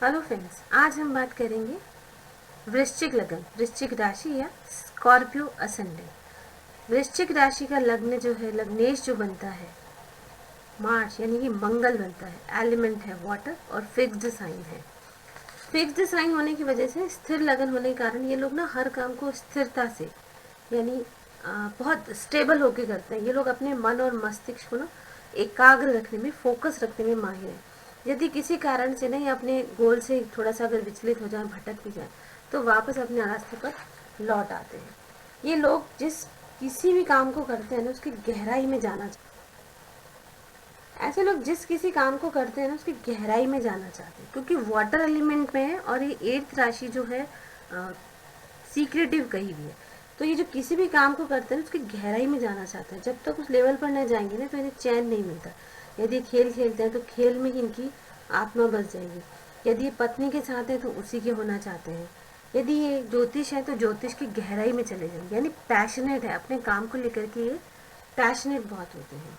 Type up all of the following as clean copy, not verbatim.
Hello friends, आज हम बात करेंगे वृश्चिक लग्न, वृश्चिक राशि या स्कॉर्पियो असेंडेंट। वृश्चिक राशि का लग्न जो है, लग्नेश जो बनता है मार्च यानी कि मंगल बनता है, एलिमेंट है वाटर और फिक्स्ड साइन है। फिक्स्ड साइन होने की वजह से, स्थिर लगन होने के कारण ये लोग ना हर काम को स्थिरता से यानी बहुत स्टेबल होके करते हैं। ये लोग अपने मन और मस्तिष्क को ना एकाग्र रखने में, फोकस रखने में माहिर है। यदि किसी कारण से नहीं अपने गोल से थोड़ा सा अगर विचलित हो जाए, भटक भी जाए, तो वापस अपने रास्ते पर लौट आते हैं। ये लोग किसी भी काम को करते हैं ना, उसकी गहराई में जाना चाहते हैं। ऐसे लोग जिस किसी काम को करते हैं ना, उसकी गहराई में जाना चाहते हैं, क्योंकि वाटर एलिमेंट में है और ये 8th राशि जो है सीक्रेटिव कही हुई है। तो ये जो किसी भी काम को करते हैं उसकी गहराई में जाना चाहते हैं। जब तक उस लेवल पर न जाएंगे ना, तो इन्हें चैन नहीं मिलता। यदि खेल खेलते हैं तो खेल में ही इनकी आत्मा बस जाएगी। यदि ये पत्नी के साथ हैं तो उसी के होना चाहते हैं। यदि ये ज्योतिष है तो ज्योतिष की गहराई में चले जाएंगे, यानी पैशनेट है अपने काम को लेकर के। ये पैशनेट बहुत होते हैं।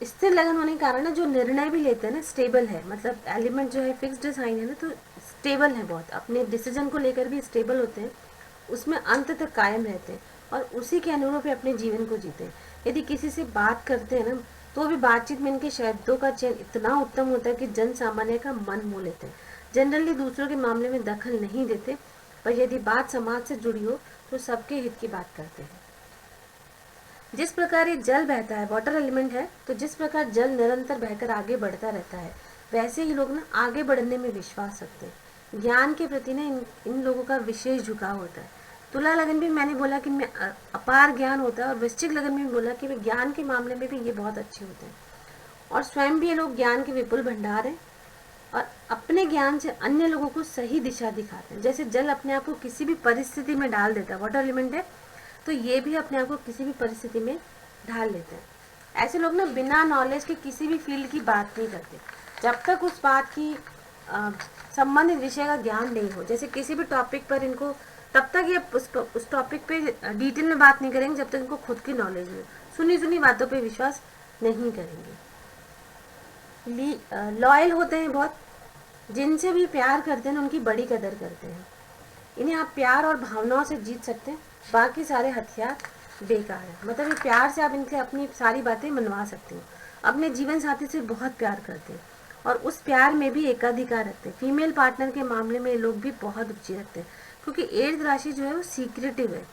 स्थिर लगन होने के कारण ना, जो निर्णय भी लेते हैं ना, स्टेबल है। मतलब एलिमेंट जो है फिक्स्ड साइन है ना, तो स्टेबल है बहुत। अपने डिसीजन को लेकर भी स्टेबल होते हैं, उसमें अंत तक कायम रहते हैं और उसी के अनुरूप अपने जीवन को जीते हैं। यदि किसी से बात करते हैं ना, तो भी बातचीत में इनके शब्दों का चयन इतना उत्तम होता है कि जन सामान्य का मन मोह लेते हैं। जनरली दूसरों के मामले में दखल नहीं देते, पर यदि बात समाज से जुड़ी हो तो सबके हित की बात करते हैं। जिस प्रकार ये जल बहता है, वाटर एलिमेंट है, तो जिस प्रकार जल निरंतर बहकर आगे बढ़ता रहता है, वैसे ही लोग ना आगे बढ़ने में विश्वास रखते हैं। ज्ञान के प्रति ना इन लोगों का विशेष झुकाव होता है। तुला लगन भी मैंने बोला कि इनमें अपार ज्ञान होता है, और वृश्चिक लगन में भी बोला कि ज्ञान के मामले में भी ये बहुत अच्छे होते हैं। और स्वयं भी ये लोग ज्ञान के विपुल भंडार हैं और अपने ज्ञान से अन्य लोगों को सही दिशा दिखाते हैं। जैसे जल अपने आप को किसी भी परिस्थिति में डाल देता है, वाटर एलिमेंट है, तो ये भी अपने आप को किसी भी परिस्थिति में ढाल लेते हैं। ऐसे लोग ना बिना नॉलेज के किसी भी फील्ड की बात नहीं करते, जब तक उस बात की संबंधित विषय का ज्ञान नहीं हो। जैसे किसी भी टॉपिक पर इनको, तब तक ये उस टॉपिक पे डिटेल में बात नहीं करेंगे जब तक इनको खुद की नॉलेज नहीं हो। सुनी सुनी बातों पे विश्वास नहीं करेंगे। लॉयल होते हैं बहुत, जिनसे भी प्यार करते हैं उनकी बड़ी कदर करते हैं। इन्हें आप प्यार और भावनाओं से जीत सकते हैं, बाकी सारे हथियार बेकार है। मतलब ये प्यार से आप इनसे अपनी सारी बातें मनवा सकते हो। अपने जीवन साथी से बहुत प्यार करते हैं और उस प्यार में भी एकाधिकार रखते हैं। फीमेल पार्टनर के मामले में ये लोग भी बहुत रुचि रखते हैं, क्योंकि 8th राशि जो है वो सीक्रेटिव है।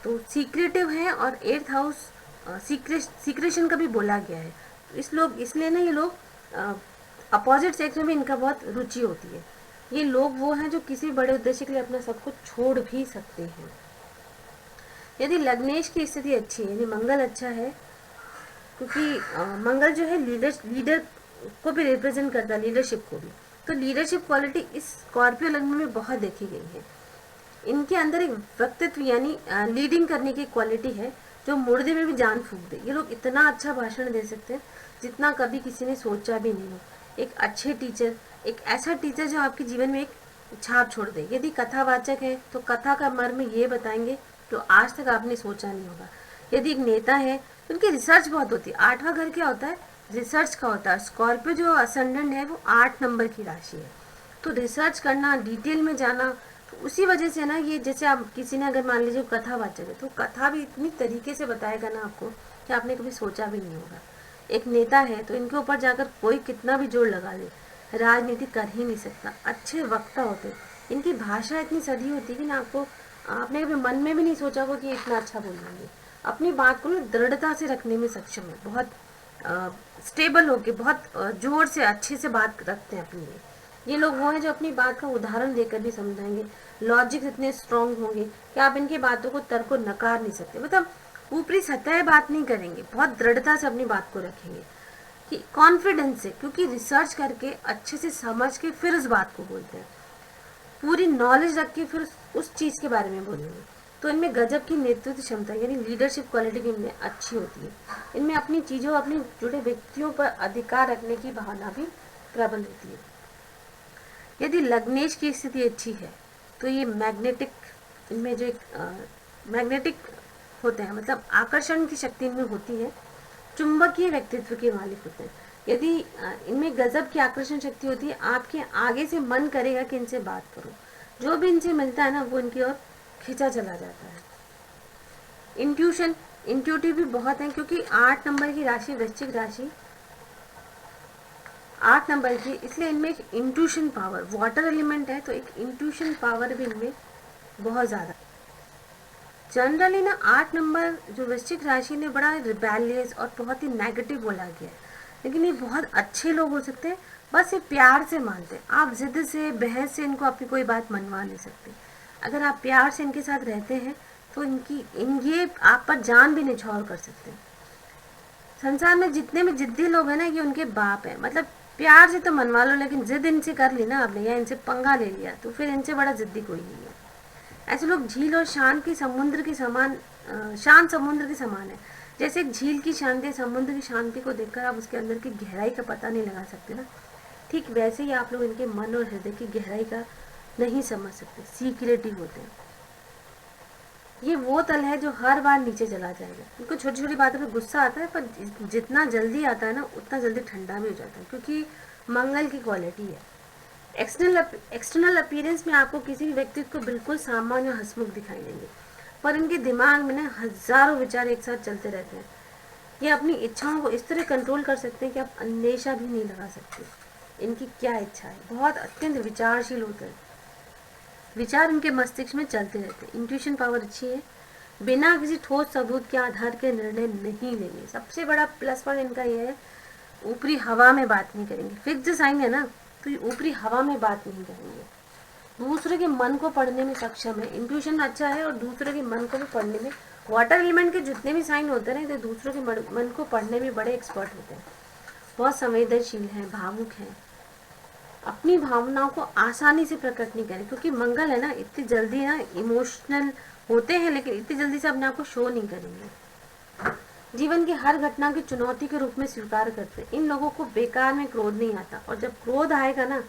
तो सीक्रेटिव है और 8th हाउस सीक्रेशन का भी बोला गया है। तो इसलिए ना ये लोग अपोजिट सेक्स में भी इनका बहुत रुचि होती है। ये लोग वो हैं जो किसी बड़े उद्देश्य के लिए अपना सब कुछ छोड़ भी सकते हैं। यदि लग्नेश की स्थिति अच्छी है, यानी मंगल अच्छा है, क्योंकि मंगल जो है लीडर को भी रिप्रेजेंट करता है, लीडरशिप को भी। तो लीडरशिप क्वालिटी इस स्कॉर्पियो लग्न में बहुत देखी गई है। इनके अंदर एक व्यक्तित्व यानी लीडिंग करने की क्वालिटी है, जो मुर्दे में भी जान फूंक दे। ये लोग इतना अच्छा भाषण दे सकते हैं जितना कभी किसी ने सोचा भी नहीं हो। एक अच्छे टीचर, एक ऐसा टीचर जो आपके जीवन में एक छाप छोड़ दे। यदि कथावाचक है तो कथा का मर्म ये बताएंगे जो आज तक आपने सोचा नहीं होगा। यदि एक नेता है तो उनकी रिसर्च बहुत होती है। 8वां घर क्या होता है? रिसर्च का होता है। स्कॉर्पियो जो असेंडेंट है वो 8 नंबर की राशि है, तो रिसर्च करना, डिटेल में जाना, तो उसी वजह से ना ये, जैसे आप किसी ने अगर मान लीजिए कथावाचक है तो कथा भी इतनी तरीके से बताएगा ना आपको कि आपने कभी सोचा भी नहीं होगा। एक नेता है तो इनके ऊपर जाकर कोई कितना भी जोर लगा ले, राजनीति कर ही नहीं सकता। अच्छे वक्ता होते, इनकी भाषा इतनी सदी होती है कि ना आपने कभी मन में भी नहीं सोचा हो कि इतना अच्छा बोलेंगे। अपनी बात को ना दृढ़ता से रखने में सक्षम है, बहुत स्टेबल होके, बहुत जोर से अच्छे से बात रखते हैं अपनी। ये लोग वो हैं जो अपनी बात का उदाहरण देकर भी समझाएंगे। लॉजिक इतने स्ट्रांग होंगे कि आप इनकी बातों को तर्क को नकार नहीं सकते। मतलब ऊपरी सतह बात नहीं करेंगे, बहुत दृढ़ता से अपनी बात को रखेंगे कि कॉन्फिडेंस से, क्योंकि रिसर्च करके अच्छे से समझ के फिर उस बात को बोलते हैं। पूरी नॉलेज रख के फिर उस चीज़ के बारे में बोलेंगे। तो इनमें गजब की नेतृत्व क्षमता यानी लीडरशिप क्वालिटी भी इनमें अच्छी होती है। इनमें अपनी चीज़ों, अपने जुड़े व्यक्तियों पर अधिकार रखने की भावना भी प्रबल होती है। यदि लग्नेश की स्थिति अच्छी है तो ये मैग्नेटिक, इनमें जो एक मैग्नेटिक होते हैं, मतलब आकर्षण की शक्ति इनमें होती है। चुंबकीय व्यक्तित्व के मालिक होते हैं। यदि इनमें गजब की आकर्षण शक्ति होती है, आपके आगे से मन करेगा कि इनसे बात करो, जो भी इनसे मिलता है ना वो इनकी ओर खींचा चला जाता है। इंट्यूशन, इंट्यूटिव भी बहुत है, क्योंकि 8 नंबर की राशि वृश्चिक राशि 8 नंबर की, इसलिए इनमें एक इंट्यूशन पावर, वाटर एलिमेंट है तो एक इंट्यूशन पावर भी इनमें बहुत ज़्यादा। जनरली ना 8 नंबर जो वृश्चिक राशि ने बड़ा रिबेलियस और बहुत ही नेगेटिव बोला गया है, लेकिन ये बहुत अच्छे लोग हो सकते हैं, बस ये प्यार से मानते हैं। आप जिद से बहस से इनको अपनी कोई बात मनवा नहीं सकते। अगर आप प्यार से इनके साथ रहते हैं तो ये आप पर जान भी निछावर कर सकते हैं। संसार में जितने भी जिद्दी लोग हैं ना, ये उनके बाप है। मतलब प्यार से तो मनवा लो, लेकिन जिद इनसे कर ली ना आपने या इनसे पंगा ले लिया तो फिर इनसे बड़ा जिद्दी कोई नहीं है। ऐसे लोग झील और शांत समुद्र के समान है। जैसे एक झील की शांति, समुद्र की शांति को देखकर आप उसके अंदर की गहराई का पता नहीं लगा सकते ना, ठीक वैसे ही आप लोग इनके मन और हृदय की गहराई का नहीं समझ सकते, सीक्रेटिव होते हैं। ये वो तल है जो हर बार नीचे चला जाएगा। इनको छोटी छोटी बातों पर गुस्सा आता है, पर जितना जल्दी आता है ना उतना जल्दी ठंडा भी हो जाता है, क्योंकि मंगल की क्वालिटी है। एक्सटर्नल अपीयरेंस में आपको किसी भी व्यक्ति को बिल्कुल सामान्य और हंसमुख दिखाई देंगे, पर इनके दिमाग में ना हजारों विचार एक साथ चलते रहते हैं। ये अपनी इच्छाओं को इस तरह कंट्रोल कर सकते हैं कि आप अंदेशा भी नहीं लगा सकते इनकी क्या इच्छा है। बहुत अत्यंत विचारशील होते हैं, विचार इनके मस्तिष्क में चलते रहते हैं। इंट्यूशन पावर अच्छी है, बिना किसी ठोस सबूत के आधार के निर्णय नहीं लेंगे। सबसे बड़ा प्लस पॉइंट इनका यह है, ऊपरी हवा में बात नहीं करेंगे। फिक्स्ड साइन है ना, तो ये ऊपरी हवा में बात नहीं करेंगे। दूसरे के मन को पढ़ने में सक्षम है, इंट्यूशन अच्छा है और दूसरे के मन को भी पढ़ने में। वाटर एलिमेंट के जितने भी साइन होते हैं ना, तो दूसरों के मन को पढ़ने में बड़े एक्सपर्ट होते हैं। बहुत संवेदनशील हैं, भावुक हैं, अपनी भावनाओं को आसानी से प्रकट नहीं करें, क्योंकि मंगल है ना, इतनी जल्दी ना इमोशनल होते हैं, लेकिन इतनी जल्दी से अपने आप को शो नहीं करेंगे। जीवन की हर घटना की चुनौती के रूप में स्वीकार करते हैं। इन लोगों को बेकार में क्रोध नहीं आता, और जब क्रोध आएगा ना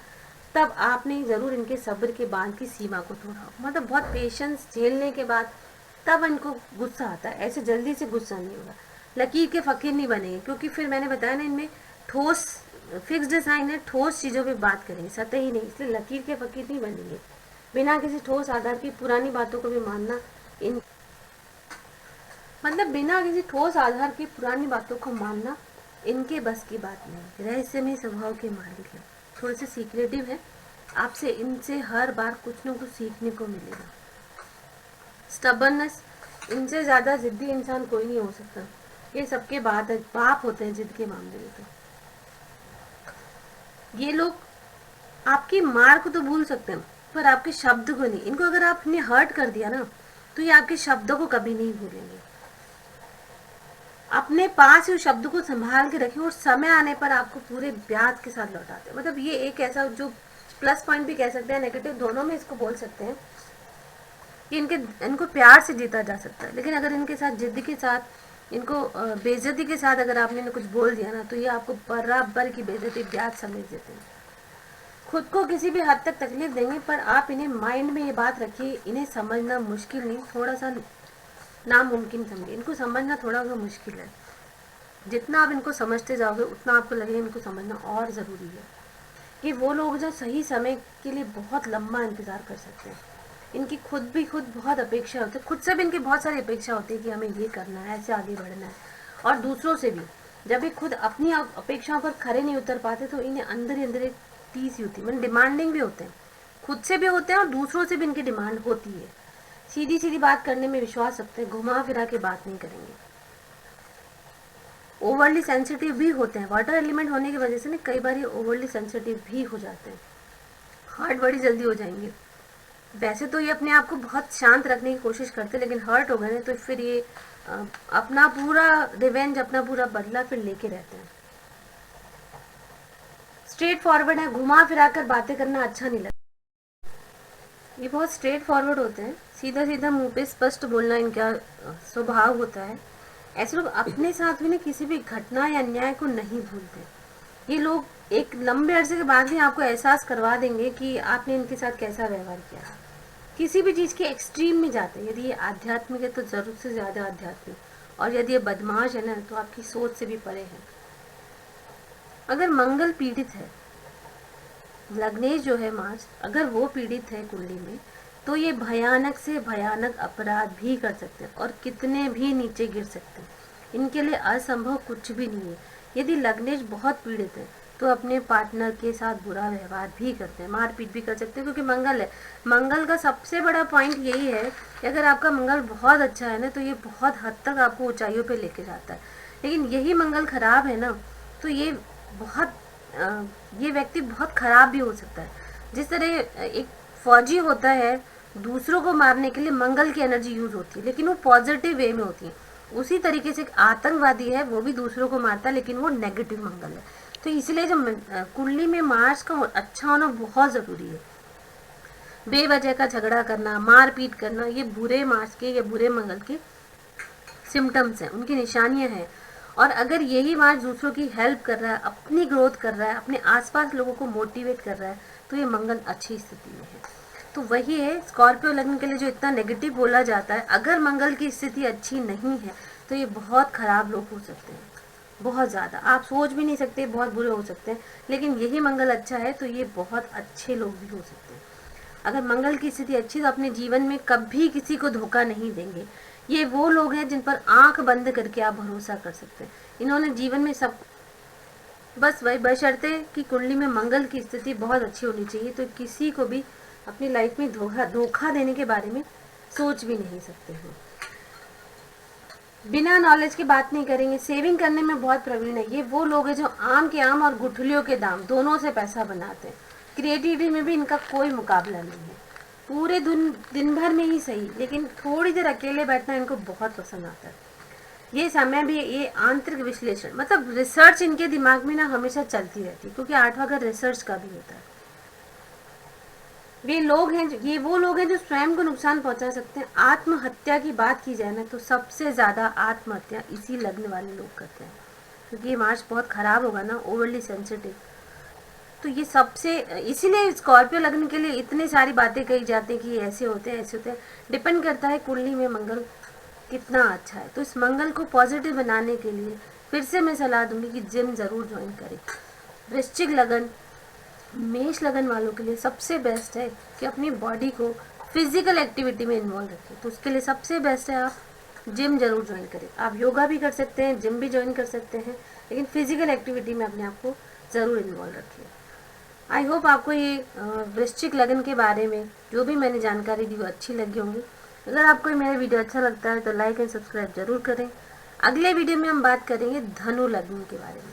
तब आपने जरूर इनके सब्र के बांध की सीमा को तोड़ा। मतलब बहुत पेशेंस झेलने के बाद तब इनको गुस्सा आता है, ऐसे जल्दी से गुस्सा नहीं होगा। लकीर के फकीर नहीं बनेंगे, क्योंकि फिर मैंने बताया ना इनमें ठोस फिक्स्ड साइन है, ठोस चीज़ों पे बात करेंगे, सतही नहीं, इसलिए लकीर के फकीर नहीं बनेंगे। बिना किसी ठोस आधार की पुरानी बातों को भी मानना इन मतलब बिना किसी ठोस आधार की पुरानी बातों को मानना इनके बस की बात नहीं। रहस्यमय स्वभाव के मालिक है, थोड़े से सीक्रेटिव है। आपसे इनसे हर बार कुछ न कुछ सीखने को मिलेगा। स्टबर्ननेस, इनसे ज़्यादा जिद्दी इंसान कोई नहीं हो सकता। ये सबके बाप होते हैं जिद के मामले में। तो ये लोग आपकी मार को तो भूल सकते हैं, पर आपके शब्द को नहीं। इनको अगर आपने हर्ट कर दिया ना, तो ये आपके शब्दों को कभी नहीं भूलेंगे। अपने पास ही उस शब्द को संभाल के रखें, और समय आने पर आपको पूरे ब्याज के साथ लौटाते हैं। मतलब ये एक ऐसा जो प्लस पॉइंट भी कह सकते हैं, नेगेटिव दोनों में इसको बोल सकते हैं कि इनको प्यार से जीता जा सकता है, लेकिन अगर इनके साथ जिद्द के साथ, इनको बेइज्जती के साथ अगर आपने कुछ बोल दिया ना, तो ये आपको बराबर की बेइज्जती ब्याज समझ देते हैं। खुद को किसी भी हद तक तकलीफ देंगे, पर आप इन्हें माइंड में ये बात रखिए, इन्हें समझना मुश्किल नहीं, थोड़ा सा नामुमकिन समझिए। इनको समझना थोड़ा सा मुश्किल है। जितना आप इनको समझते जाओगे उतना आपको लगेगा इनको समझना और ज़रूरी है। ये वो लोग जो सही समय के लिए बहुत लंबा इंतज़ार कर सकते हैं। इनकी खुद बहुत अपेक्षा होती है, खुद से भी इनकी बहुत सारी अपेक्षा होती है कि हमें ये करना है, ऐसे आगे बढ़ना है। और दूसरों से भी जब ये खुद अपनी अपेक्षाओं पर खरे नहीं उतर पाते, तो इन्हें अंदर ही अंदर एक टीस होती है। मतलब डिमांडिंग भी होते हैं, खुद से भी होते हैं और दूसरों से भी इनकी डिमांड होती है। सीधी सीधी बात करने में विश्वास रखते हैं, घुमा फिरा के बात नहीं करेंगे। ओवरली सेंसिटिव भी होते हैं, वाटर एलिमेंट होने की वजह से ना कई बार ये ओवरली सेंसिटिव भी हो जाते हैं, हर्ट बड़ी जल्दी हो जाएंगे। वैसे तो ये अपने आप को बहुत शांत रखने की कोशिश करते हैं, लेकिन हर्ट हो गए ना तो फिर ये अपना पूरा रिवेंज, अपना पूरा बदला फिर लेके रहते हैं। स्ट्रेट फॉरवर्ड है, घुमा फिरा कर बातें करना अच्छा नहीं लगता। ये बहुत स्ट्रेट फॉरवर्ड होते हैं, सीधा सीधा मुंह पे स्पष्ट बोलना इनका स्वभाव होता है। ऐसे लोग अपने साथ भी ना किसी भी घटना या अन्याय को नहीं भूलते। ये लोग एक लंबे अरसे के बाद भी आपको एहसास करवा देंगे कि आपने इनके साथ कैसा व्यवहार किया। किसी भी चीज़ के एक्सट्रीम में जाते हैं। यदि ये आध्यात्मिक है तो ज़रूरत से ज़्यादा आध्यात्मिक, और यदि ये बदमाश है ना तो आपकी सोच से भी परे है। अगर मंगल पीड़ित है, लग्नेश जो है मार्स, अगर वो पीड़ित है कुंडली में, तो ये भयानक से भयानक अपराध भी कर सकते हैं और कितने भी नीचे गिर सकते हैं। इनके लिए असंभव कुछ भी नहीं है। यदि लग्नेश बहुत पीड़ित है तो अपने पार्टनर के साथ बुरा व्यवहार भी करते हैं, मारपीट भी कर सकते हैं, क्योंकि मंगल है। मंगल का सबसे बड़ा पॉइंट यही है कि अगर आपका मंगल बहुत अच्छा है ना, तो ये बहुत हद तक आपको ऊंचाइयों पे लेके जाता है। लेकिन यही मंगल खराब है ना, तो ये बहुत ये व्यक्ति बहुत खराब भी हो सकता है। जिस तरह एक फौजी होता है, दूसरों को मारने के लिए मंगल की एनर्जी यूज होती है, लेकिन वो पॉजिटिव वे में होती है। उसी तरीके से एक आतंकवादी है, वो भी दूसरों को मारता है, लेकिन वो नेगेटिव मंगल है। तो इसलिए जो कुंडली में मार्स का अच्छा होना बहुत ज़रूरी है। बेवजह का झगड़ा करना, मारपीट करना, ये बुरे मार्स के या बुरे मंगल के सिम्टम्स हैं, उनकी निशानियां हैं। और अगर यही मार्स दूसरों की हेल्प कर रहा है, अपनी ग्रोथ कर रहा है, अपने आसपास लोगों को मोटिवेट कर रहा है, तो ये मंगल अच्छी स्थिति में है। तो वही है, स्कॉर्पियो लग्न के लिए जो इतना नेगेटिव बोला जाता है, अगर मंगल की स्थिति अच्छी नहीं है तो ये बहुत खराब लोग हो सकते हैं, बहुत ज़्यादा। आप सोच भी नहीं सकते, बहुत बुरे हो सकते हैं। लेकिन यही मंगल अच्छा है तो ये बहुत अच्छे लोग भी हो सकते हैं। अगर मंगल की स्थिति अच्छी तो अपने जीवन में कभी किसी को धोखा नहीं देंगे। ये वो लोग हैं जिन पर आंख बंद करके आप भरोसा कर सकते हैं। इन्होंने जीवन में सब, बस वही बशर्ते कि कुंडली में मंगल की स्थिति बहुत अच्छी होनी चाहिए, तो किसी को भी अपनी लाइफ में धोखा देने के बारे में सोच भी नहीं सकते हैं। बिना नॉलेज की बात नहीं करेंगे। सेविंग करने में बहुत प्रवीण है। ये वो लोग हैं जो आम के आम और गुठलियों के दाम दोनों से पैसा बनाते हैं। क्रिएटिविटी में भी इनका कोई मुकाबला नहीं है। पूरे दिन भर में ही सही, लेकिन थोड़ी देर अकेले बैठना इनको बहुत पसंद आता है। ये समय भी, ये आंतरिक विश्लेषण, मतलब रिसर्च इनके दिमाग में ना हमेशा चलती रहती है, क्योंकि 8वां घर रिसर्च का भी होता है। ये वो लोग हैं जो स्वयं को नुकसान पहुंचा सकते हैं। आत्महत्या की बात की जाए ना, तो सबसे ज़्यादा आत्महत्या इसी लग्न वाले लोग करते हैं, क्योंकि ये मार्च बहुत ख़राब होगा ना, ओवरली सेंसिटिव। तो ये सबसे, इसीलिए स्कॉर्पियो लग्न के लिए इतनी सारी बातें कही जाती हैं कि ऐसे होते हैं, ऐसे होते हैं। डिपेंड करता है कुंडली में मंगल कितना अच्छा है। तो इस मंगल को पॉजिटिव बनाने के लिए फिर से मैं सलाह दूंगी कि जिम ज़रूर ज्वाइन करें। वृश्चिक लगन, मेष लगन वालों के लिए सबसे बेस्ट है कि अपनी बॉडी को फिजिकल एक्टिविटी में इन्वॉल्व रखें। तो उसके लिए सबसे बेस्ट है आप जिम जरूर ज्वाइन करें। आप योगा भी कर सकते हैं, जिम भी ज्वाइन कर सकते हैं, लेकिन फिजिकल एक्टिविटी में अपने आप को ज़रूर इन्वॉल्व रखिए। आई होप आपको ये वृश्चिक लगन के बारे में जो भी मैंने जानकारी दी वो अच्छी लगी होंगी। अगर आपको मेरा वीडियो अच्छा लगता है तो लाइक एंड सब्सक्राइब जरूर करें। अगले वीडियो में हम बात करेंगे धनु लग्न के बारे में।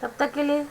तब तक के लिए